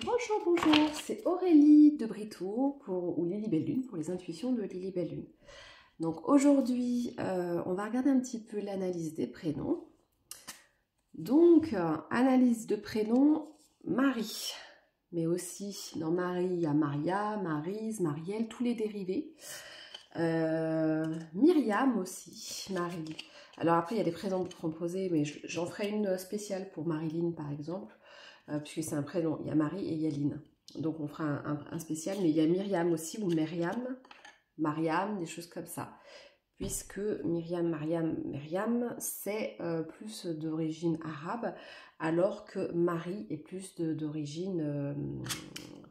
Bonjour, bonjour, c'est Aurélie de Brito ou Lily Belle Lune pour les intuitions de Lily Belle Lune. Donc aujourd'hui, on va regarder un petit peu l'analyse des prénoms. Donc, analyse de prénoms Marie, mais aussi dans Marie, il y a Maria, Maryse, Marielle, tous les dérivés. Myriam aussi, Marie. Alors après, il y a des prénoms composés, mais j'en ferai une spéciale pour Marilyn par exemple. Puisque c'est un prénom, il y a Marie et il y a Lynn. Donc on fera un spécial, mais il y a Myriam aussi, ou Myriam, Mariam, des choses comme ça. Puisque Myriam, Myriam, c'est plus d'origine arabe, alors que Marie est plus d'origine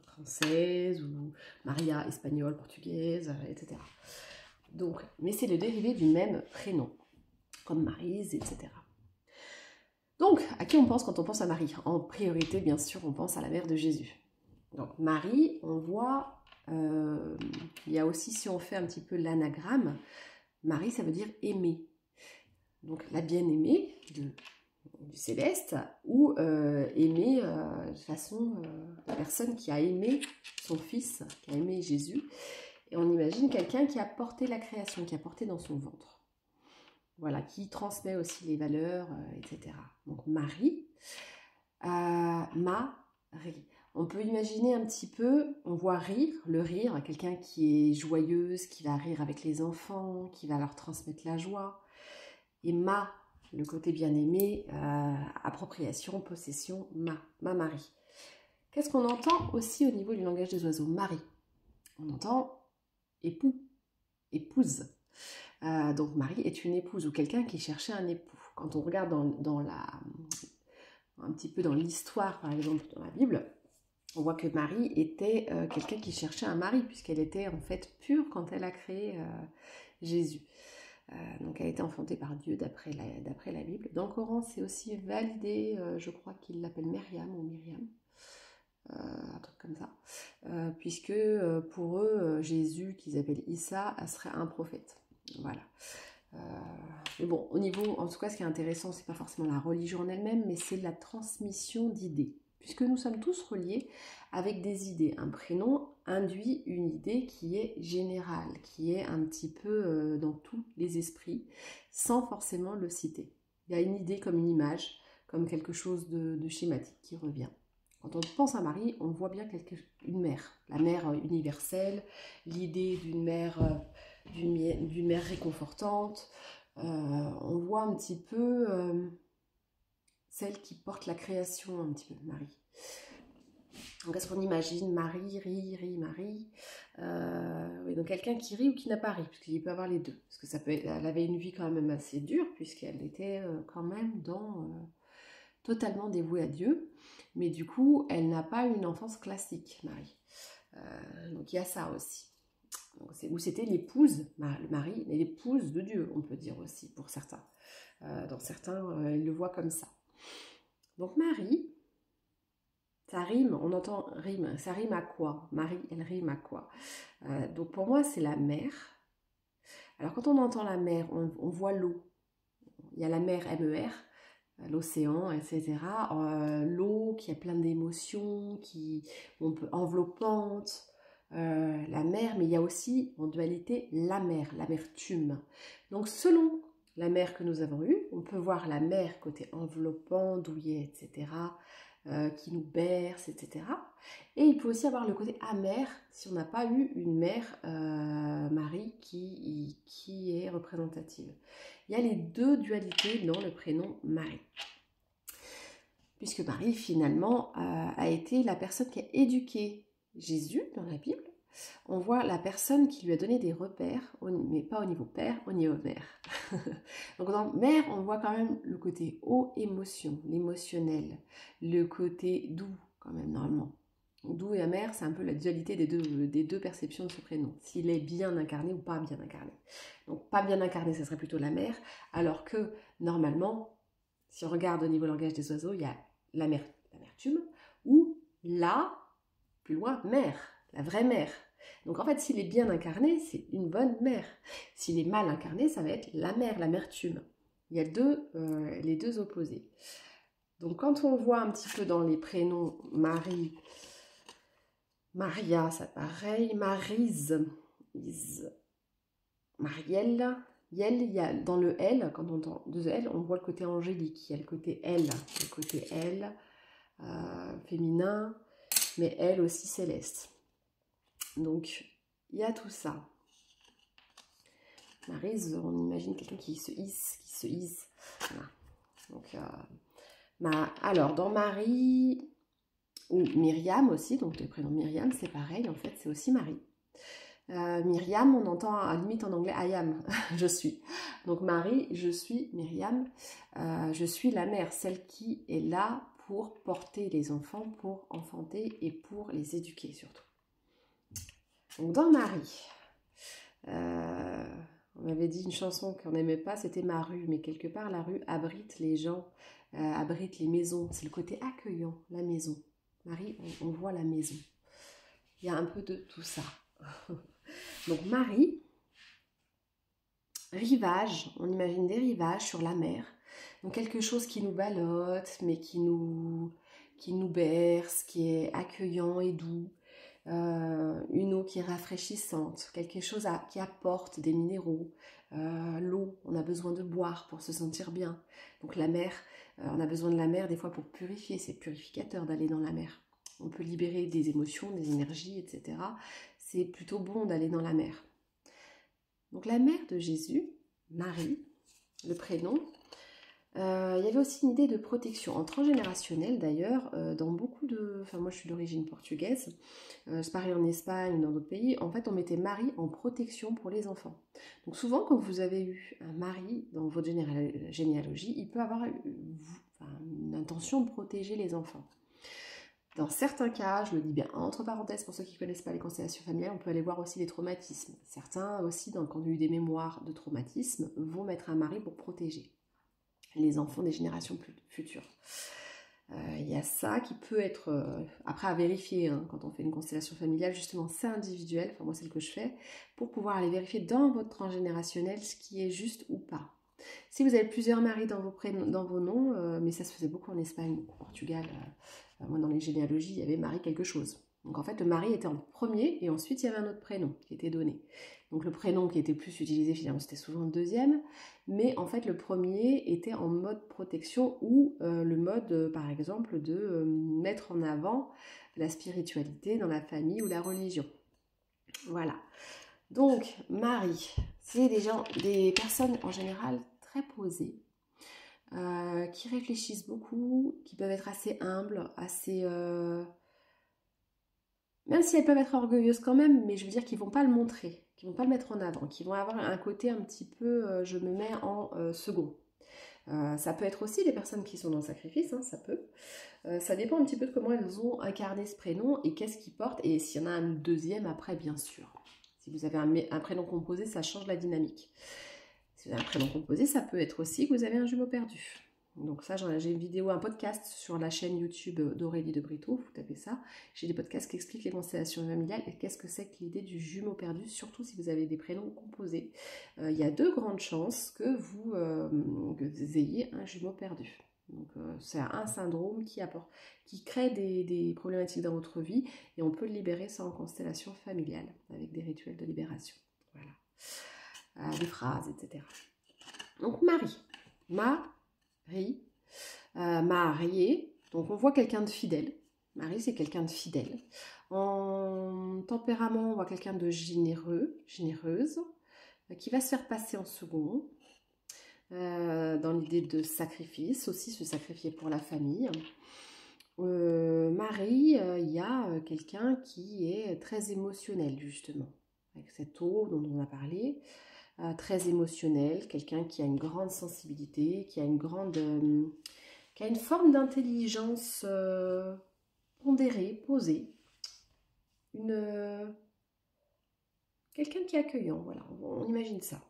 française, ou Maria espagnole, portugaise, etc. Donc, mais c'est le dérivé du même prénom, comme Maryse, etc. Donc, à qui on pense quand on pense à Marie? En priorité, bien sûr, on pense à la mère de Jésus. Donc, Marie, on voit, il y a aussi, si on fait un petit peu l'anagramme, Marie, ça veut dire aimer. Donc, la bien-aimée du céleste, ou aimer de façon, la personne qui a aimé son fils, qui a aimé Jésus. Et on imagine quelqu'un qui a porté la création, qui a porté dans son ventre. Voilà, qui transmet aussi les valeurs, etc. Donc Marie, Marie. On peut imaginer un petit peu, on voit rire, le rire, quelqu'un qui est joyeuse, qui va rire avec les enfants, qui va leur transmettre la joie. Et le côté bien-aimé, appropriation, possession, ma Marie. Qu'est-ce qu'on entend aussi au niveau du langage des oiseaux? Marie. On entend époux, épouse. Donc Marie est une épouse ou quelqu'un qui cherchait un époux. Quand on regarde un petit peu dans l'histoire, par exemple dans la Bible, on voit que Marie était quelqu'un qui cherchait un mari, puisqu'elle était en fait pure quand elle a créé Jésus. Donc elle a été enfantée par Dieu d'après la Bible. Dans le Coran, c'est aussi validé, je crois qu'il l'appelle Myriam ou Myriam. Un truc comme ça, puisque pour eux, Jésus, qu'ils appellent Issa, serait un prophète. Voilà. Mais bon, au niveau, en tout cas, ce qui est intéressant, c'est pas forcément la religion en elle-même, mais c'est la transmission d'idées. Puisque nous sommes tous reliés avec des idées. Un prénom induit une idée qui est générale, qui est un petit peu dans tous les esprits, sans forcément le citer. Il y a une idée comme une image, comme quelque chose de schématique qui revient. Quand on pense à Marie, on voit bien une mère, la mère universelle, l'idée d'une mère réconfortante. On voit un petit peu celle qui porte la création, un petit peu, Marie. Donc, est-ce qu'on imagine Marie, rit, Marie oui, donc quelqu'un qui rit ou qui n'a pas ri, parce qu'il peut avoir les deux. Parce que elle avait une vie quand même assez dure, puisqu'elle était quand même totalement dévouée à Dieu. Mais du coup, elle n'a pas eu une enfance classique, Marie. Donc, il y a ça aussi. Où c'était l'épouse, le mari, mais l'épouse de Dieu, on peut dire aussi, pour certains. Dans certains, ils le voient comme ça. Donc Marie, ça rime, on entend rime, ça rime à quoi? Marie, elle rime à quoi? Donc pour moi, c'est la mer. Alors quand on entend la mer, on voit l'eau. Il y a la mer, MER, l'océan, etc. L'eau qui a plein d'émotions, enveloppante. La mer, mais il y a aussi en dualité l'amertume. Donc selon la mer que nous avons eue, on peut voir la mer côté enveloppant, douillet, etc., qui nous berce, etc. Et il peut aussi avoir le côté amer si on n'a pas eu une mère, Marie, qui est représentative. Il y a les deux dualités dans le prénom Marie. Puisque Marie, finalement, a été la personne qui a éduqué Jésus dans la Bible. On voit la personne qui lui a donné des repères, mais pas au niveau père, au niveau mère. Donc dans mère, on voit quand même le côté haut émotion, l'émotionnel, le côté doux quand même normalement. Doux et amer, c'est un peu la dualité des deux perceptions de ce prénom, s'il est bien incarné ou pas bien incarné. Donc pas bien incarné, ça serait plutôt la mère, alors que normalement, si on regarde au niveau langage des oiseaux, il y a l'amertume, ou plus loin, mère, la vraie mère. Donc en fait, s'il est bien incarné, c'est une bonne mère. S'il est mal incarné, ça va être la mère, l'amertume. Il y a les deux opposés. Donc quand on voit un petit peu dans les prénoms Marie, Maria, ça pareil. Maryse, Marielle. Yel, il y a, dans le L, quand on entend deux L, on voit le côté angélique. Il y a le côté L, féminin, mais elle aussi céleste. Donc, il y a tout ça. Maryse, on imagine quelqu'un qui se hisse, Voilà. Donc, alors, dans Marie, ou Myriam aussi, donc le prénom Myriam, c'est pareil, en fait, c'est aussi Marie. Myriam, on entend à la limite en anglais I am, je suis. Donc Marie, je suis Myriam, je suis la mère, celle qui est là pour porter les enfants, pour enfanter et pour les éduquer surtout. Donc dans Marie, on m'avait dit une chanson qu'on n'aimait pas, c'était Ma rue, mais quelque part la rue abrite les gens, abrite les maisons, c'est le côté accueillant, la maison. Marie, on voit la maison. Il y a un peu de tout ça. Donc Marie, rivage, on imagine des rivages sur la mer. Donc quelque chose qui nous ballotte, mais qui nous berce, qui est accueillant et doux. Une eau qui est rafraîchissante, quelque chose qui apporte des minéraux. L'eau, on a besoin de boire pour se sentir bien. Donc la mer, on a besoin de la mer des fois pour purifier, c'est purificateur d'aller dans la mer. On peut libérer des émotions, des énergies, etc. C'est plutôt bon d'aller dans la mer. Donc la mère de Jésus, Marie, le prénom, il y avait aussi une idée de protection, en transgénérationnel d'ailleurs, dans beaucoup de... Enfin moi je suis d'origine portugaise, c'est pareil en Espagne ou dans d'autres pays, en fait on mettait Marie en protection pour les enfants. Donc souvent quand vous avez eu un mari dans votre généalogie, il peut avoir une intention de protéger les enfants. Dans certains cas, je le dis bien entre parenthèses pour ceux qui ne connaissent pas les constellations familiales, on peut aller voir aussi les traumatismes. Certains aussi, quand on a eu des mémoires de traumatisme, vont mettre un mari pour protéger les enfants des générations futures. Il y a ça qui peut être, après à vérifier, hein, quand on fait une constellation familiale, justement c'est individuel, enfin moi c'est le que je fais, pour pouvoir aller vérifier dans votre transgénérationnel ce qui est juste ou pas. Si vous avez plusieurs maris dans vos noms, mais ça se faisait beaucoup en Espagne, au Portugal, moi dans les généalogies, il y avait Marie quelque chose. Donc en fait, le mari était en premier et ensuite il y avait un autre prénom qui était donné. Donc le prénom qui était plus utilisé finalement, c'était souvent le deuxième, mais en fait le premier était en mode protection ou le mode, par exemple, de mettre en avant la spiritualité dans la famille ou la religion. Voilà. Donc Marie, c'est des personnes en général très posées, qui réfléchissent beaucoup, qui peuvent être assez humbles, assez... Même si elles peuvent être orgueilleuses quand même, mais je veux dire qu'ils ne vont pas le montrer, qu'ils ne vont pas le mettre en avant, qu'ils vont avoir un côté un petit peu je me mets en second. Ça peut être aussi des personnes qui sont dans le sacrifice, hein, ça peut. Ça dépend un petit peu de comment elles ont incarné ce prénom et qu'est-ce qu'ils portent, et s'il y en a un deuxième après, bien sûr. Si vous avez un prénom composé, ça change la dynamique. Si vous avez un prénom composé, ça peut être aussi que vous avez un jumeau perdu. Donc ça, j'ai une vidéo, un podcast sur la chaîne YouTube d'Aurélie de Brito, vous tapez ça. J'ai des podcasts qui expliquent les constellations familiales et qu'est-ce que c'est que l'idée du jumeau perdu, surtout si vous avez des prénoms composés. Il y a de grandes chances que vous ayez un jumeau perdu. Donc c'est un syndrome qui crée des problématiques dans votre vie et on peut le libérer ça en constellation familiale avec des rituels de libération. Voilà. Des phrases, etc. Donc mariée, donc on voit quelqu'un de fidèle. Marie, c'est quelqu'un de fidèle. En tempérament, on voit quelqu'un de généreuse, qui va se faire passer en second, dans l'idée de sacrifice, aussi se sacrifier pour la famille. Marie, il y a quelqu'un qui est très émotionnel, justement, avec cette eau dont on a parlé. Très émotionnel, quelqu'un qui a une grande sensibilité, qui a une forme d'intelligence pondérée, posée, quelqu'un qui est accueillant, voilà, on imagine ça.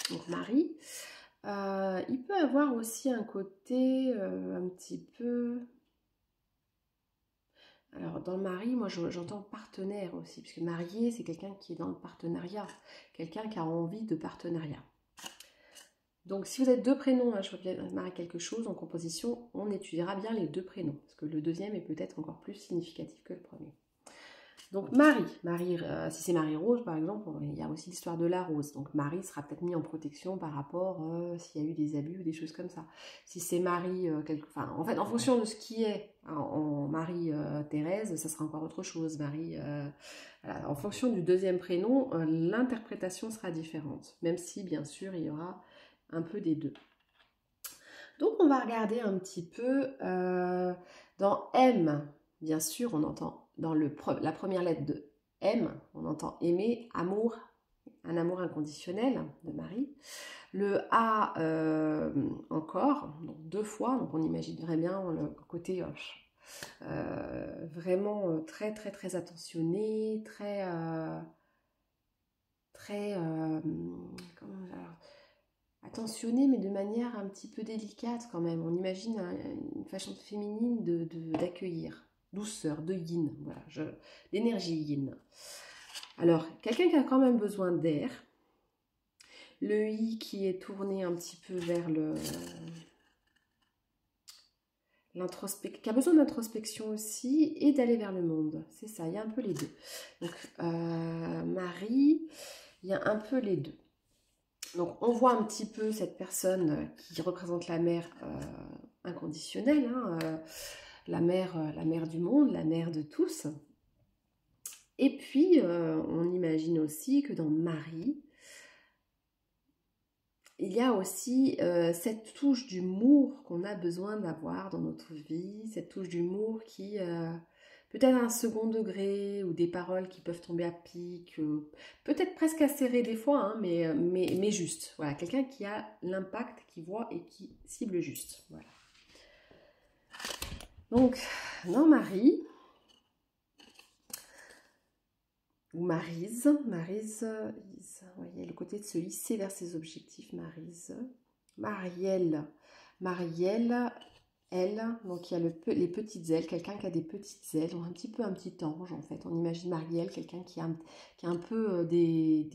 Donc Marie, il peut avoir aussi un côté un petit peu... Alors, dans le mari, moi, j'entends partenaire aussi, puisque marié, c'est quelqu'un qui est dans le partenariat, quelqu'un qui a envie de partenariat. Donc, si vous êtes deux prénoms, hein, je vois bien marier quelque chose en composition, on étudiera bien les deux prénoms, parce que le deuxième est peut-être encore plus significatif que le premier. Donc Marie, si c'est Marie-Rose par exemple, il y a aussi l'histoire de la rose. Donc Marie sera peut-être mis en protection par rapport s'il y a eu des abus ou des choses comme ça. Si c'est Marie, enfin, en fait, en fonction de ce qui est en Marie-Thérèse, ça sera encore autre chose. Marie, voilà, en fonction du deuxième prénom, l'interprétation sera différente. Même si, bien sûr, il y aura un peu des deux. Donc on va regarder un petit peu dans M, bien sûr, on entend dans la première lettre de M, on entend aimer, amour, un amour inconditionnel de Marie. Le A encore, donc 2 fois, donc on imaginerait bien le côté vraiment très très très attentionné, très attentionné, mais de manière un petit peu délicate quand même. On imagine une façon féminine d'accueillir. Douceur, de yin, voilà, l'énergie yin. Alors, quelqu'un qui a quand même besoin d'air. Le I qui est tourné un petit peu vers qui a besoin d'introspection aussi et d'aller vers le monde. C'est ça, il y a un peu les deux. Donc, Marie, il y a un peu les deux. Donc, on voit un petit peu cette personne qui représente la mère inconditionnelle, hein, la mère du monde, la mère de tous. Et puis, on imagine aussi que dans Marie, il y a aussi cette touche d'humour qu'on a besoin d'avoir dans notre vie, cette touche d'humour qui peut-être un second degré ou des paroles qui peuvent tomber à pic, peut-être presque acérées des fois, hein, mais juste. Voilà, quelqu'un qui a l'impact, qui voit et qui cible juste. Voilà. Donc, dans Marie, ou Maryse, vous voyez le côté de se hisser vers ses objectifs, Maryse. Marielle, elle, donc il y a les petites ailes, quelqu'un qui a des petites ailes, donc un petit ange en fait. On imagine Marielle, quelqu'un qui a un peu des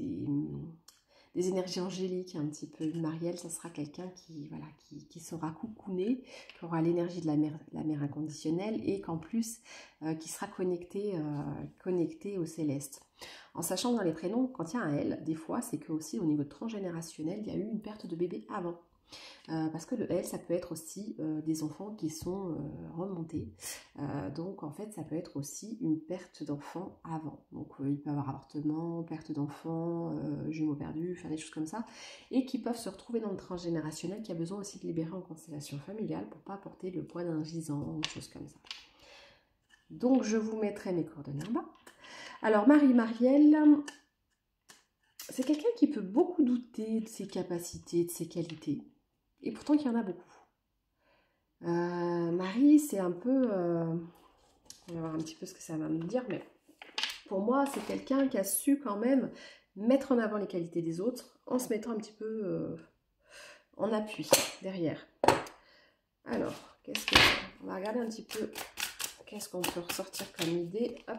énergies angéliques, un petit peu. Marielle, ça sera quelqu'un qui sera coucouné, qui aura l'énergie de la mère inconditionnelle et qu'en plus, qui sera connecté au céleste. En sachant dans les prénoms, quand il y a un L, des fois, c'est que aussi au niveau transgénérationnel, il y a eu une perte de bébé avant. Parce que le L, ça peut être aussi des enfants qui sont remontés. Donc, en fait, ça peut être aussi une perte d'enfant avant. Donc, il peut y avoir avortement, perte d'enfant, jumeaux perdus, enfin des choses comme ça. Et qui peuvent se retrouver dans le transgénérationnel qui a besoin aussi de libérer en constellation familiale pour ne pas porter le poids d'un gisant, des choses comme ça. Donc, je vous mettrai mes coordonnées en bas. Alors, Marielle, c'est quelqu'un qui peut beaucoup douter de ses capacités, de ses qualités. Et pourtant, il y en a beaucoup. Marie, c'est un peu... on va voir un petit peu ce que ça va me dire, mais pour moi, c'est quelqu'un qui a su quand même mettre en avant les qualités des autres en se mettant un petit peu en appui derrière. Alors, on va regarder un petit peu qu'est-ce qu'on peut ressortir comme idée. Hop.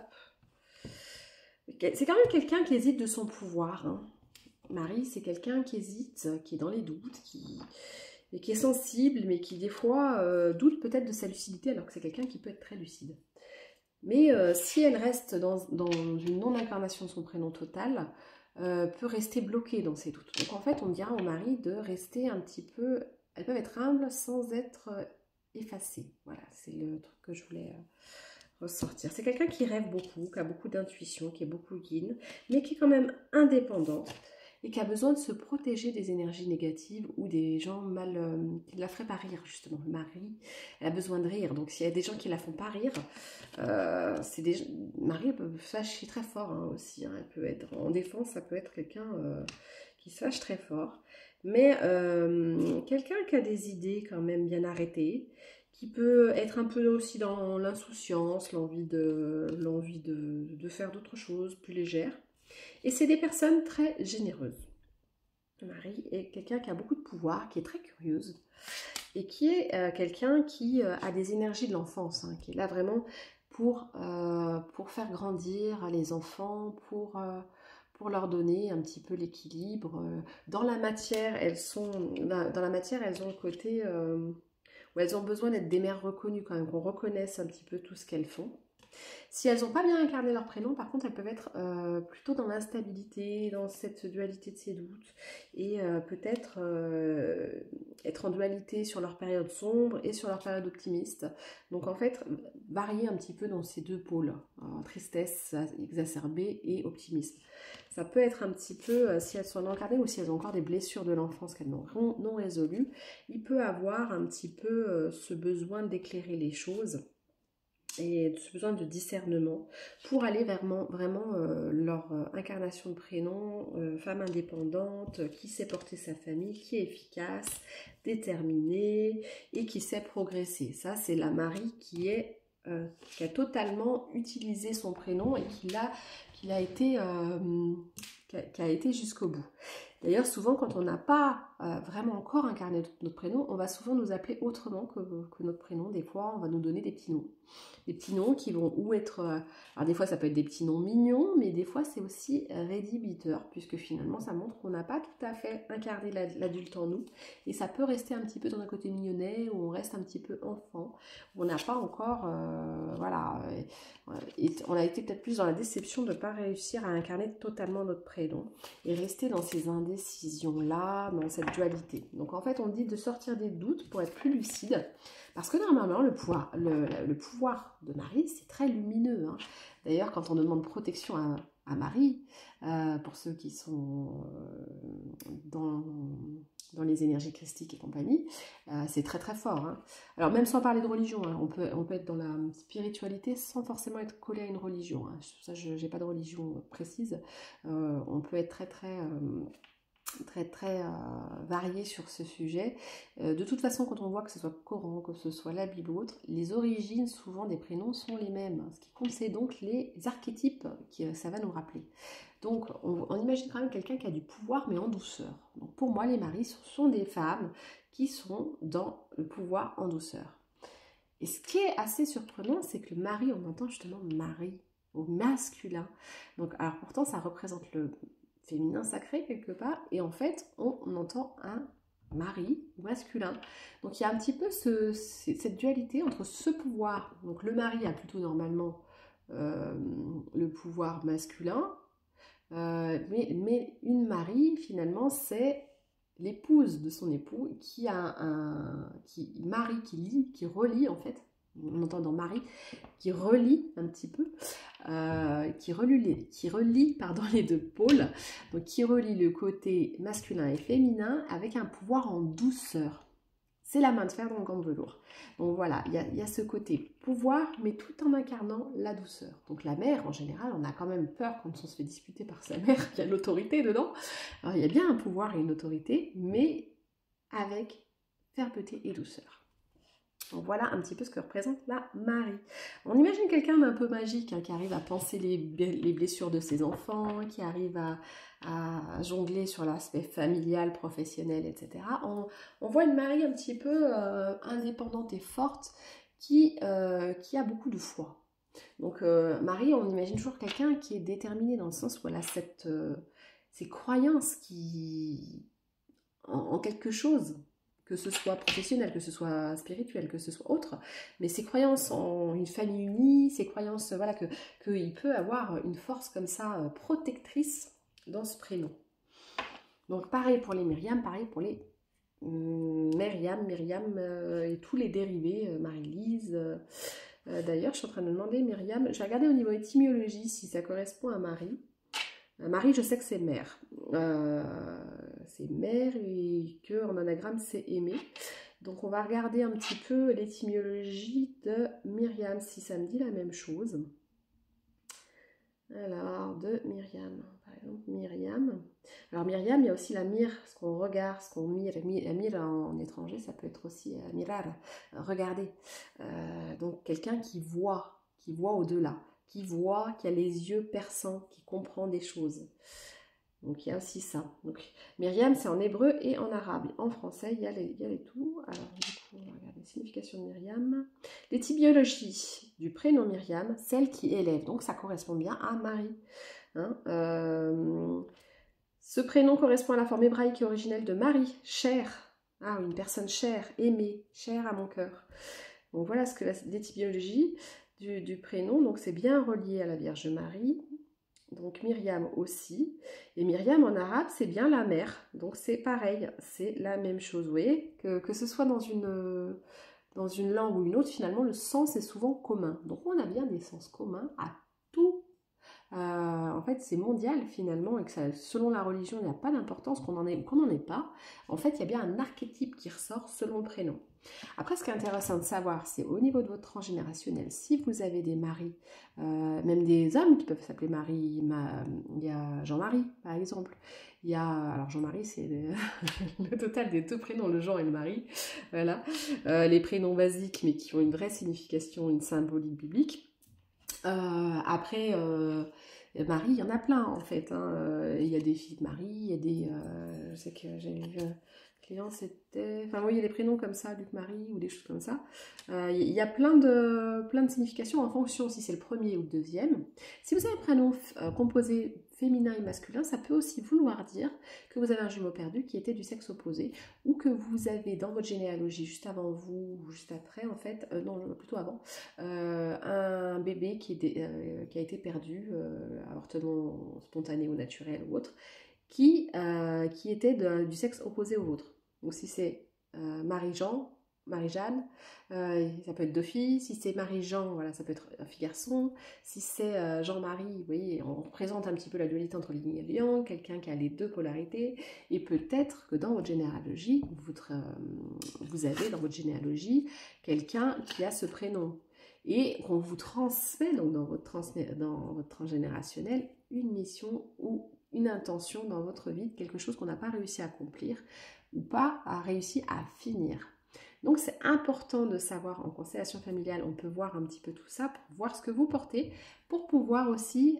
C'est quand même quelqu'un qui hésite de son pouvoir. Hein. Marie, c'est quelqu'un qui hésite, qui est dans les doutes, qui est sensible, mais qui des fois doute peut-être de sa lucidité, alors que c'est quelqu'un qui peut être très lucide. Mais si elle reste dans une non-incarnation de son prénom total, peut rester bloquée dans ses doutes. Donc en fait, on dira au mari de rester un petit peu... Elles peuvent être humbles sans être effacées. Voilà, c'est le truc que je voulais ressortir. C'est quelqu'un qui rêve beaucoup, qui a beaucoup d'intuition, qui est beaucoup yin, mais qui est quand même indépendante et qui a besoin de se protéger des énergies négatives ou des gens mal... qui ne la feraient pas rire, justement. Marie, elle a besoin de rire. Donc, s'il y a des gens qui ne la font pas rire, Marie, elle peut se fâcher très fort hein, aussi. Hein. Elle peut être en défense, ça peut être quelqu'un qui se fâche très fort. Mais quelqu'un qui a des idées quand même bien arrêtées, qui peut être un peu aussi dans l'insouciance, l'envie de faire d'autres choses plus légères. Et c'est des personnes très généreuses. Marie est quelqu'un qui a beaucoup de pouvoir, qui est très curieuse et qui est quelqu'un qui a des énergies de l'enfance, hein, qui est là vraiment pour faire grandir les enfants, pour leur donner un petit peu l'équilibre. Dans la matière, elles ont le côté où elles ont besoin d'être des mères reconnues quand même, qu'on reconnaisse un petit peu tout ce qu'elles font. Si elles n'ont pas bien incarné leur prénom, par contre, elles peuvent être plutôt dans l'instabilité, dans cette dualité de ces doutes, et peut-être être en dualité sur leur période sombre et sur leur période optimiste. Donc en fait, varier un petit peu dans ces deux pôles, tristesse exacerbée et optimisme. Ça peut être un petit peu, si elles sont incarnées ou si elles ont encore des blessures de l'enfance qu'elles n'ont non résolues, il peut avoir un petit peu ce besoin d'éclairer les choses et ce besoin de discernement pour aller vers vraiment leur incarnation de prénom, femme indépendante, qui sait porter sa famille, qui est efficace, déterminée et qui sait progresser. Ça, c'est la Marie qui a totalement utilisé son prénom et qui a été jusqu'au bout. D'ailleurs, souvent, quand on n'a pas vraiment encore incarné notre prénom, on va souvent nous appeler autrement que notre prénom. Des fois, on va nous donner des petits noms. Des petits noms qui vont ou être... alors des fois, ça peut être des petits noms mignons, mais des fois, c'est aussi rédhibiteur, puisque finalement, ça montre qu'on n'a pas tout à fait incarné l'adulte en nous. Et ça peut rester un petit peu dans un côté mignonnet, où on reste un petit peu enfant, où on n'a pas encore... voilà. Et on a été peut-être plus dans la déception de ne pas réussir à incarner totalement notre prénom et rester dans ces indécisions-là, dans cette dualité. Donc en fait, on dit de sortir des doutes pour être plus lucide, parce que normalement, le pouvoir de Marie, c'est très lumineux. Hein. D'ailleurs, quand on demande protection à Marie, pour ceux qui sont dans les énergies christiques et compagnie, c'est très très fort. Hein. Alors même sans parler de religion, hein, on peut être dans la spiritualité sans forcément être collé à une religion. Hein. Ça, je n'ai pas de religion précise. On peut être très varié sur ce sujet. De toute façon, quand on voit que ce soit le Coran, que ce soit la Bible ou autre, les origines souvent des prénoms sont les mêmes. Ce qui compte, c'est donc les archétypes que ça va nous rappeler. Donc, on imagine quand même quelqu'un qui a du pouvoir, mais en douceur. Donc, pour moi, les Maries sont des femmes qui sont dans le pouvoir en douceur. Et ce qui est assez surprenant, c'est que le mari, on entend justement mari au masculin. Donc, alors pourtant, ça représente le féminin sacré quelque part, et en fait, on entend un mari masculin. Donc, il y a un petit peu cette dualité entre ce pouvoir. Donc, le mari a plutôt normalement le pouvoir masculin, mais une Marie, finalement, c'est l'épouse de son époux qui relie en fait, on entend dans Marie, qui relie un petit peu, qui relie les deux pôles, donc qui relie le côté masculin et féminin avec un pouvoir en douceur. C'est la main de fer dans le gant de velours. Donc voilà, il y a ce côté pouvoir, mais tout en incarnant la douceur. Donc la mère, en général, on a quand même peur quand on se fait disputer par sa mère, il y a l'autorité dedans. Alors il y a bien un pouvoir et une autorité, mais avec fermeté et douceur. Donc voilà un petit peu ce que représente la Marie. On imagine quelqu'un d'un peu magique, hein, qui arrive à penser les blessures de ses enfants, qui arrive à jongler sur l'aspect familial, professionnel, etc. On voit une Marie un petit peu indépendante et forte qui a beaucoup de foi. Donc Marie, on imagine toujours quelqu'un qui est déterminé dans le sens où elle a ces croyances en quelque chose, que ce soit professionnel, que ce soit spirituel, que ce soit autre, mais ces croyances en une famille unie, ces croyances, voilà, qu'il peut avoir une force comme ça, protectrice dans ce prénom. Donc pareil pour les Myriam, pareil pour les Myriam et tous les dérivés, Marie-Lise. D'ailleurs, je suis en train de demander Myriam, j'ai regardé au niveau étymologie si ça correspond à Marie. Marie, je sais que c'est mère. C'est mère et que en anagramme, c'est aimer. Donc, on va regarder un petit peu l'étymologie de Myriam, si ça me dit la même chose. Alors, de Myriam. Par exemple, Myriam. Alors, Myriam, il y a aussi la mire, ce qu'on regarde, ce qu'on mire. La mire en étranger, ça peut être aussi mirar, regarder. Donc, quelqu'un qui voit au-delà, qui a les yeux perçants, qui comprend des choses. Donc, il y a aussi ça. Donc, Myriam, c'est en hébreu et en arabe. En français, il y a les tout. Alors, du coup, on va regarder la signification de Myriam. L'étymologie du prénom Myriam, celle qui élève. Donc, ça correspond bien à Marie. Hein, ce prénom correspond à la forme hébraïque et originelle de Marie, chère. Ah, une personne chère, aimée, chère à mon cœur. Donc, voilà ce que l'étymologie. du prénom, donc c'est bien relié à la Vierge Marie. Donc Myriam aussi. Et Myriam en arabe, c'est bien la mère. Donc c'est pareil, c'est la même chose. Vous voyez, que ce soit dans une langue ou une autre, finalement, le sens est souvent commun. Donc on a bien des sens communs à tout. En fait, c'est mondial finalement et que ça, selon la religion, il n'y a pas d'importance qu'on en ait ou qu'on n'en ait pas. En fait, il y a bien un archétype qui ressort selon le prénom. Après, ce qui est intéressant de savoir, c'est au niveau de votre transgénérationnel, si vous avez des maris, même des hommes qui peuvent s'appeler Marie, il y a Jean-Marie par exemple. Il y a, alors Jean-Marie, c'est le total des deux prénoms, le Jean et le Marie. Voilà, les prénoms basiques, mais qui ont une vraie signification, une symbolique biblique. Après, Marie, il y en a plein en fait. Hein. Il y a des filles de Marie, il y a des. Je sais que j'ai eu un client, c'était. Enfin, oui, il y a des prénoms comme ça, Luc Marie ou des choses comme ça. Il y a plein de significations en fonction si c'est le premier ou le deuxième. Si vous avez un prénom composé féminin et masculin, ça peut aussi vouloir dire que vous avez un jumeau perdu qui était du sexe opposé ou que vous avez dans votre généalogie, juste avant vous ou juste après, en fait, non, plutôt avant, un bébé qui a été perdu, avortement spontané ou naturel ou autre, qui était du sexe opposé au vôtre. Donc si c'est Marie-Jean, Marie-Jeanne, ça peut être deux filles. Si c'est Marie-Jean, voilà, ça peut être un fille-garçon. Si c'est Jean-Marie, vous voyez, on représente un petit peu la dualité entre yin et le yang, quelqu'un qui a les deux polarités. Et peut-être que dans votre généalogie, vous avez dans votre généalogie quelqu'un qui a ce prénom. Et qu'on vous transmet, donc dans votre transgénérationnel, une mission ou une intention dans votre vie, quelque chose qu'on n'a pas réussi à accomplir ou pas a réussi à finir. Donc c'est important de savoir en constellation familiale, on peut voir un petit peu tout ça pour voir ce que vous portez, pour pouvoir aussi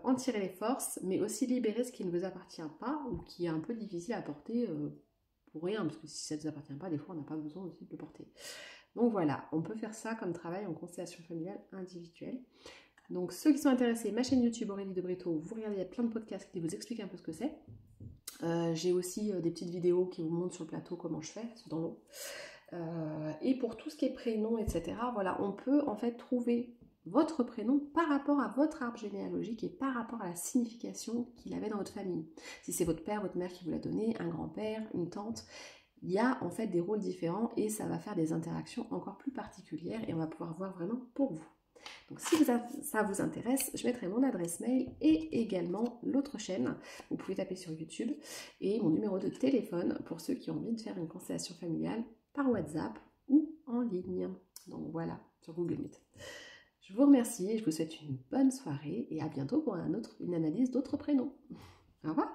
en tirer les forces, mais aussi libérer ce qui ne vous appartient pas ou qui est un peu difficile à porter pour rien, parce que si ça ne vous appartient pas, des fois on n'a pas besoin aussi de le porter. Donc voilà, on peut faire ça comme travail en constellation familiale individuelle. Donc ceux qui sont intéressés, ma chaîne YouTube Aurélie de Bretto, vous regardez, il y a plein de podcasts qui vous expliquent un peu ce que c'est. J'ai aussi des petites vidéos qui vous montrent sur le plateau comment je fais, c'est dans l'eau. Et pour tout ce qui est prénom, etc., voilà, on peut en fait trouver votre prénom par rapport à votre arbre généalogique et par rapport à la signification qu'il avait dans votre famille. Si c'est votre père, votre mère qui vous l'a donné, un grand-père, une tante, il y a en fait des rôles différents et ça va faire des interactions encore plus particulières et on va pouvoir voir vraiment pour vous. Donc si ça vous intéresse, je mettrai mon adresse mail et également l'autre chaîne. Vous pouvez taper sur YouTube et mon numéro de téléphone pour ceux qui ont envie de faire une constellation familiale par WhatsApp ou en ligne. Donc voilà, sur Google Meet. Je vous remercie et je vous souhaite une bonne soirée et à bientôt pour une analyse d'autres prénoms. Au revoir.